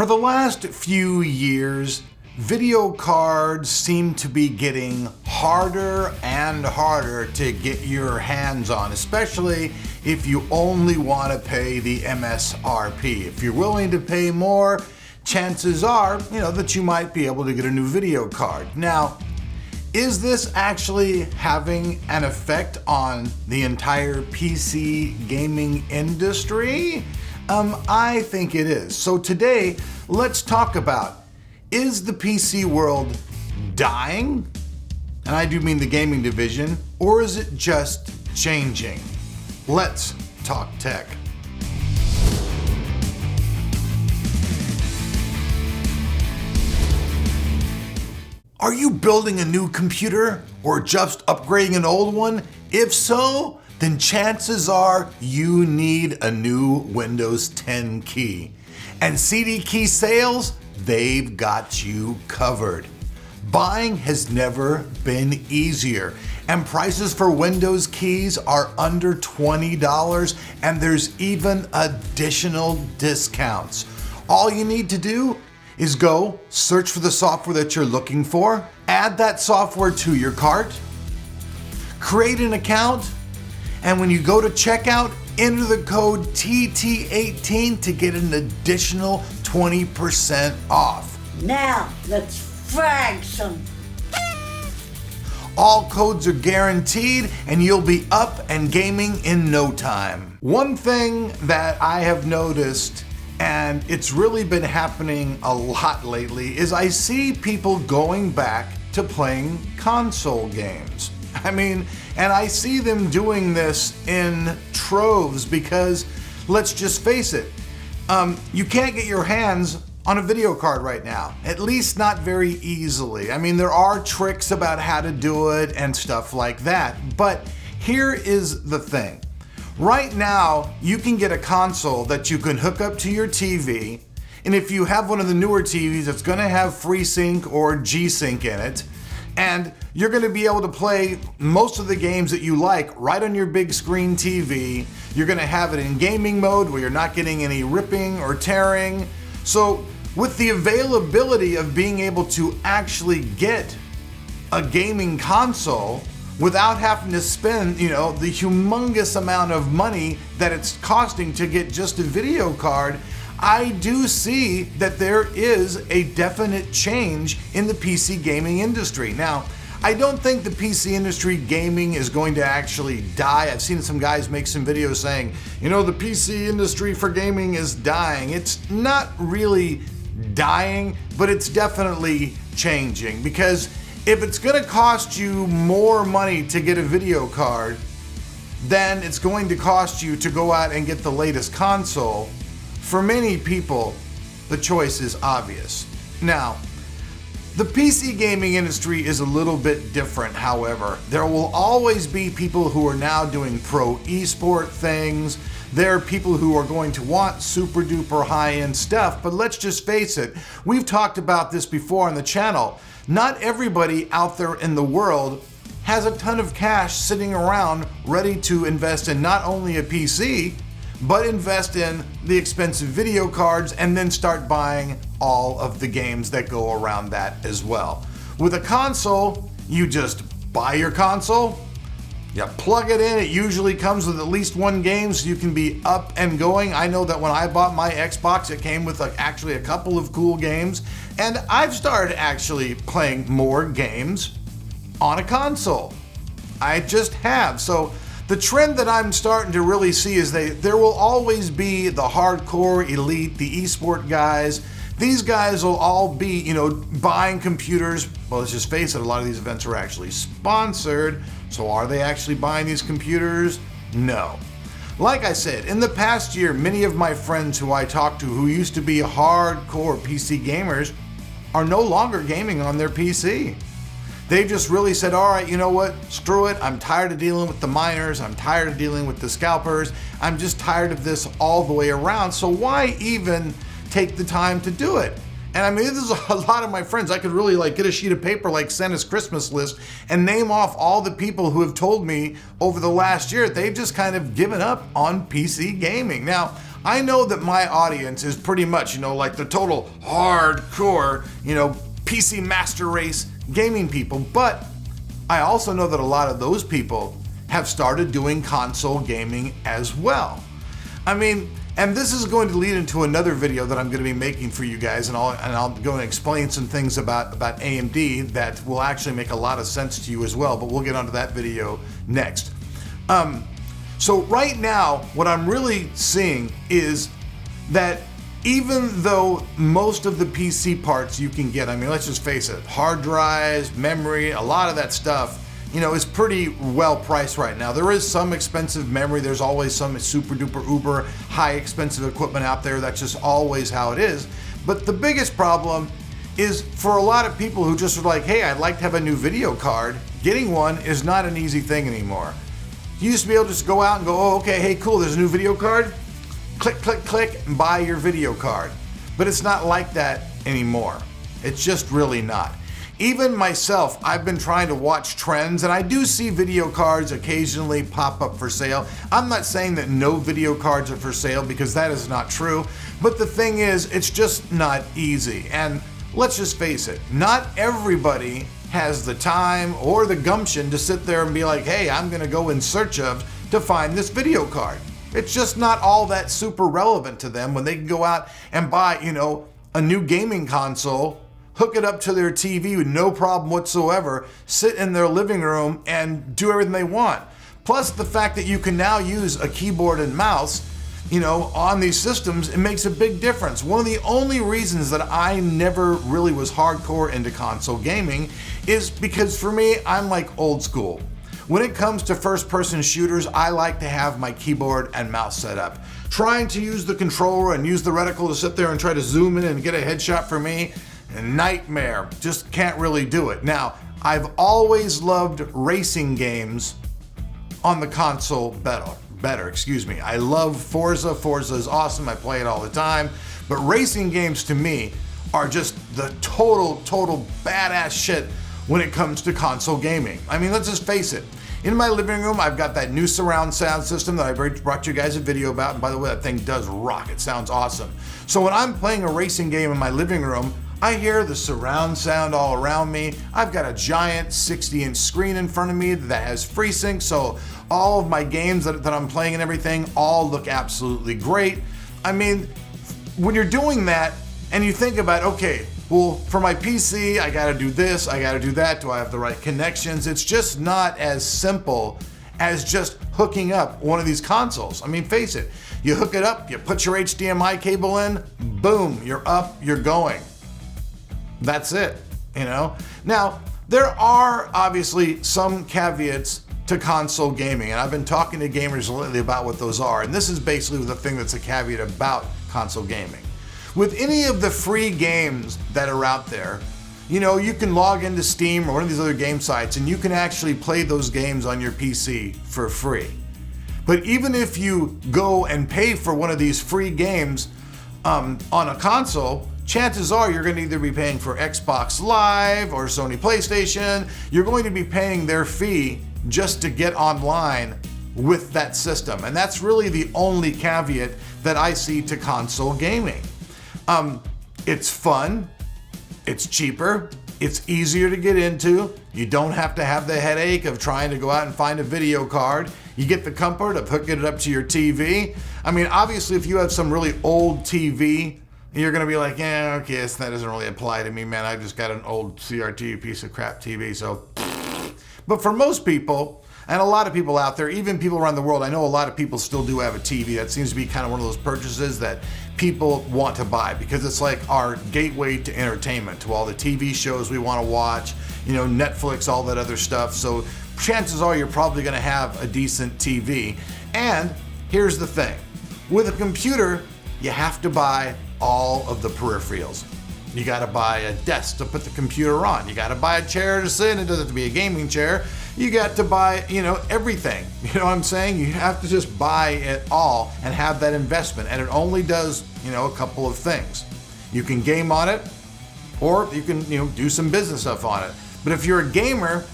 For the last few years, video cards seem to be getting harder and harder to get your hands on, especially if you only want to pay the MSRP. If you're willing to pay more, chances are, that you might be able to get a new video card. Now, is this actually having an effect on the entire PC gaming industry? I think it is. So today, let's talk about, is the PC world dying? And I do mean the gaming division, or is it just changing? Let's talk tech. Are you building a new computer or just upgrading an old one? If so, then chances are you need a new Windows 10 key. And CD Key Sales, they've got you covered. Buying has never been easier, and prices for Windows keys are under $20, and there's even additional discounts. All you need to do is go search for the software that you're looking for, add that software to your cart, create an account, and when you go to checkout, enter the code TT18 to get an additional 20% off. Now, let's frag some. All codes are guaranteed and you'll be up and gaming in no time. One thing that I have noticed, and it's really been happening a lot lately, is I see people going back to playing console games. And I see them doing this in troves because, let's just face it, you can't get your hands on a video card right now, at least not very easily. There are tricks about how to do it and stuff like that, but here is the thing. Right now, you can get a console that you can hook up to your TV, and if you have one of the newer TVs, it's gonna have FreeSync or G-Sync in it, and you're gonna be able to play most of the games that you like right on your big screen TV. You're gonna have it in gaming mode where you're not getting any ripping or tearing. So with the availability of being able to actually get a gaming console without having to spend, the humongous amount of money that it's costing to get just a video card, I do see that there is a definite change in the PC gaming industry. Now, I don't think the PC industry gaming is going to actually die. I've seen some guys make some videos saying, the PC industry for gaming is dying. It's not really dying, but it's definitely changing, because if it's gonna cost you more money to get a video card, then it's going to cost you to go out and get the latest console. For many people, the choice is obvious. Now, the PC gaming industry is a little bit different, however. There will always be people who are now doing pro esport things. There are people who are going to want super duper high-end stuff, but let's just face it, we've talked about this before on the channel. Not everybody out there in the world has a ton of cash sitting around ready to invest in not only a PC, but invest in the expensive video cards and then start buying all of the games that go around that as well. With a console, you just buy your console, you plug it in, it usually comes with at least one game so you can be up and going. I know that when I bought my Xbox, it came with actually a couple of cool games, and I've started actually playing more games on a console. I just have. So the trend that I'm starting to really see is there will always be the hardcore elite, the esport guys. These guys will all be, buying computers. Well, let's just face it, a lot of these events are actually sponsored. So are they actually buying these computers? No. Like I said, in the past year, many of my friends who I talked to who used to be hardcore PC gamers are no longer gaming on their PC. They've just really said, all right, you know what, screw it. I'm tired of dealing with the miners. I'm tired of dealing with the scalpers. I'm just tired of this all the way around. So why even take the time to do it? And this is a lot of my friends. I could really get a sheet of paper like Santa's Christmas list and name off all the people who have told me over the last year they've just kind of given up on PC gaming. Now, I know that my audience is pretty much, like the total hardcore, PC Master Race gaming people, but I also know that a lot of those people have started doing console gaming as well. I mean, and this is going to lead into another video that I'm going to be making for you guys, and I'll go and explain some things about AMD that will actually make a lot of sense to you as well, but we'll get onto that video next. So right now, what I'm really seeing is that even though most of the PC parts you can get, I mean, let's just face it, hard drives, memory, a lot of that stuff, is pretty well priced right now. There is some expensive memory. There's always some super duper uber high expensive equipment out there. That's just always how it is. But the biggest problem is for a lot of people who just are like, hey, I'd like to have a new video card. Getting one is not an easy thing anymore. You used to be able to just go out and go, oh, okay, hey, cool, there's a new video card. Click, click, click, and buy your video card. But it's not like that anymore. It's just really not. Even myself, I've been trying to watch trends, and I do see video cards occasionally pop up for sale. I'm not saying that no video cards are for sale, because that is not true. But the thing is, it's just not easy. And let's just face it, not everybody has the time or the gumption to sit there and be like, hey, I'm gonna go in search of to find this video card. It's just not all that super relevant to them when they can go out and buy, a new gaming console, hook it up to their TV with no problem whatsoever, sit in their living room and do everything they want. Plus the fact that you can now use a keyboard and mouse, on these systems, it makes a big difference. One of the only reasons that I never really was hardcore into console gaming is because for me, I'm like old school. When it comes to first-person shooters, I like to have my keyboard and mouse set up. Trying to use the controller and use the reticle to sit there and try to zoom in and get a headshot for me, a nightmare. Just can't really do it. Now, I've always loved racing games on the console better. I love Forza. Forza is awesome. I play it all the time. But racing games to me are just the total badass shit when it comes to console gaming. I mean, let's just face it. In my living room, I've got that new surround sound system that I brought you guys a video about. And by the way, that thing does rock. It sounds awesome. So when I'm playing a racing game in my living room, I hear the surround sound all around me. I've got a giant 60-inch screen in front of me that has FreeSync, so all of my games that I'm playing and everything all look absolutely great. I mean, when you're doing that and you think about, okay, well, for my PC, I gotta do this, I gotta do that, do I have the right connections? It's just not as simple as just hooking up one of these consoles. I mean, face it, you hook it up, you put your HDMI cable in, boom, you're up, you're going. That's it, Now, there are obviously some caveats to console gaming, and I've been talking to gamers lately about what those are, and this is basically the thing that's a caveat about console gaming. With any of the free games that are out there, you can log into Steam or one of these other game sites, and you can actually play those games on your PC for free. But even if you go and pay for one of these free games on a console, chances are you're going to either be paying for Xbox Live or Sony PlayStation. You're going to be paying their fee just to get online with that system. And that's really the only caveat that I see to console gaming. It's fun, it's cheaper, it's easier to get into. You don't have to have the headache of trying to go out and find a video card. You get the comfort of hooking it up to your TV. I mean, obviously, if you have some really old TV, you're gonna be like, yeah, okay, that doesn't really apply to me, man. I just got an old CRT piece of crap TV, so. But for most people, and a lot of people out there, even people around the world, I know a lot of people still do have a TV. That seems to be kind of one of those purchases that people want to buy because it's like our gateway to entertainment, to all the TV shows we want to watch, Netflix, all that other stuff. So chances are you're probably gonna have a decent TV. And here's the thing, with a computer, you have to buy all of the peripherals. You gotta buy a desk to put the computer on. You gotta buy a chair to sit in. It doesn't have to be a gaming chair. You got to buy, everything. You know what I'm saying? You have to just buy it all and have that investment. And it only does, a couple of things. You can game on it, or you can, do some business stuff on it. But if you're a gamer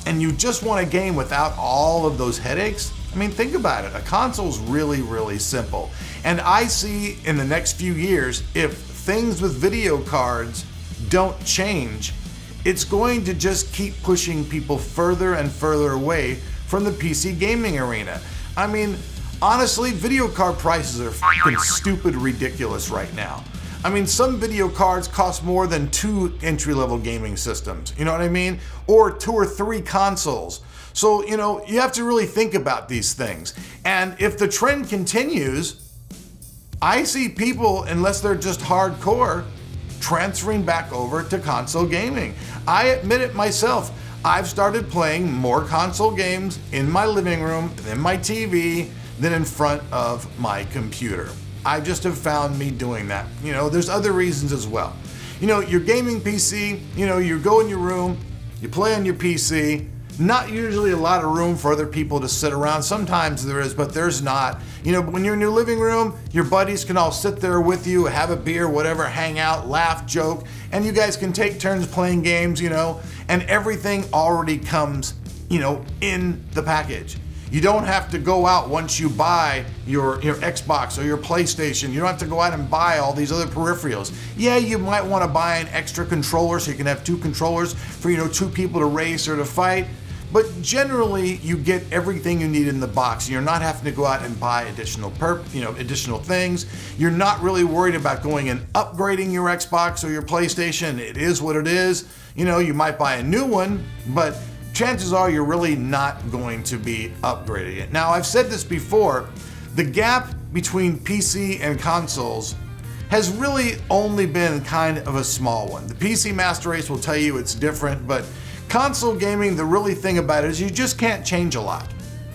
and you just want a game without all of those headaches, I mean, think about it. A console's really, really simple. And I see in the next few years, if things with video cards don't change, it's going to just keep pushing people further and further away from the PC gaming arena. I mean, honestly, video card prices are fucking stupid ridiculous right now. I mean, some video cards cost more than 2 entry-level gaming systems, you know what I mean? Or 2 or 3 consoles. So, you know, you have to really think about these things. And if the trend continues, I see people, unless they're just hardcore, transferring back over to console gaming. I admit it myself. I've started playing more console games in my living room, than my TV, than in front of my computer. I just have found me doing that. You know, there's other reasons as well. You know, your gaming PC, you know, you go in your room, you play on your PC, not usually a lot of room for other people to sit around. Sometimes there is, but there's not. You know, when you're in your living room, your buddies can all sit there with you, have a beer, whatever, hang out, laugh, joke, and you guys can take turns playing games, you know, and everything already comes, you know, in the package. You don't have to go out once you buy your Xbox or your PlayStation. You don't have to go out and buy all these other peripherals. Yeah, you might want to buy an extra controller so you can have 2 controllers for, you know, 2 people to race or to fight. But generally, you get everything you need in the box. You're not having to go out and buy additional things. You're not really worried about going and upgrading your Xbox or your PlayStation. It is what it is. You know, you might buy a new one, but chances are you're really not going to be upgrading it. Now, I've said this before, the gap between PC and consoles has really only been kind of a small one. The PC Master Race will tell you it's different, but console gaming, the really thing about it is you just can't change a lot.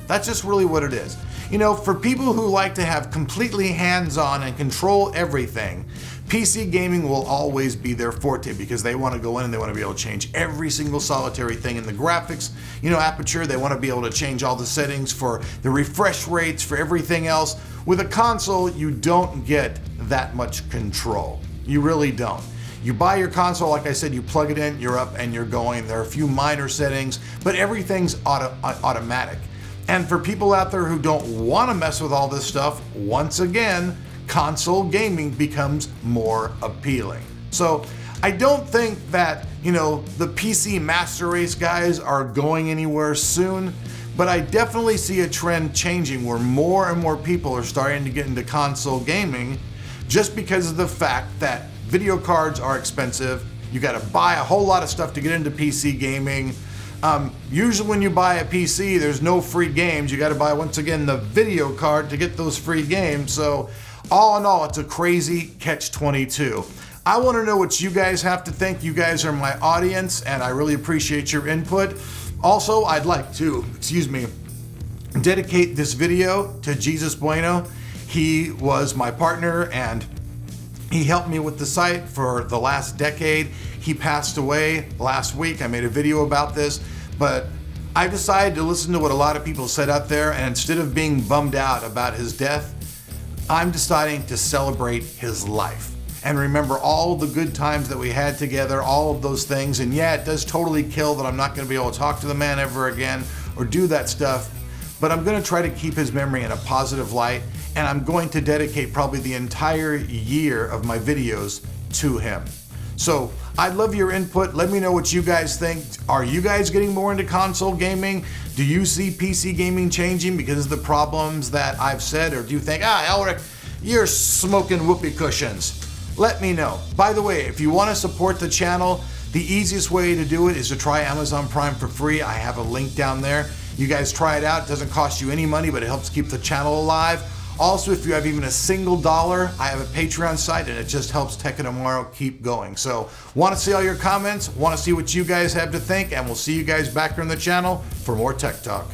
That's just really what it is. You know, for people who like to have completely hands-on and control everything, PC gaming will always be their forte because they want to go in and they want to be able to change every single solitary thing in the graphics, you know, aperture. They want to be able to change all the settings for the refresh rates, for everything else. With a console, you don't get that much control. You really don't. You buy your console, like I said, you plug it in, you're up and you're going. There are a few minor settings, but everything's automatic. And for people out there who don't want to mess with all this stuff, once again, console gaming becomes more appealing. So I don't think that, you know, the PC Master Race guys are going anywhere soon, but I definitely see a trend changing where more and more people are starting to get into console gaming just because of the fact that video cards are expensive. You got to buy a whole lot of stuff to get into PC gaming. Usually when you buy a PC, there's no free games. You got to buy, once again, the video card to get those free games. So all in all, it's a crazy catch-22. I want to know what you guys have to think. You guys are my audience, and I really appreciate your input. Also, I'd like to, dedicate this video to Jesus Bueno. He was my partner, and he helped me with the site for the last decade. He passed away last week. I made a video about this, but I decided to listen to what a lot of people said out there, and instead of being bummed out about his death, I'm deciding to celebrate his life and remember all the good times that we had together, all of those things. And yeah, it does totally kill that I'm not going to be able to talk to the man ever again or do that stuff, but I'm going to try to keep his memory in a positive light, and I'm going to dedicate probably the entire year of my videos to him. So I'd love your input. Let me know what you guys think. Are you guys getting more into console gaming? Do you see PC gaming changing because of the problems that I've said? Or do you think, Elric, you're smoking whoopee cushions? Let me know. By the way, if you want to support the channel, the easiest way to do it is to try Amazon Prime for free. I have a link down there. You guys try it out. It doesn't cost you any money, but it helps keep the channel alive. Also, if you have even a single dollar, I have a Patreon site, and it just helps Tech and Tomorrow keep going. So, want to see all your comments, want to see what you guys have to think, and we'll see you guys back here on the channel for more Tech Talk.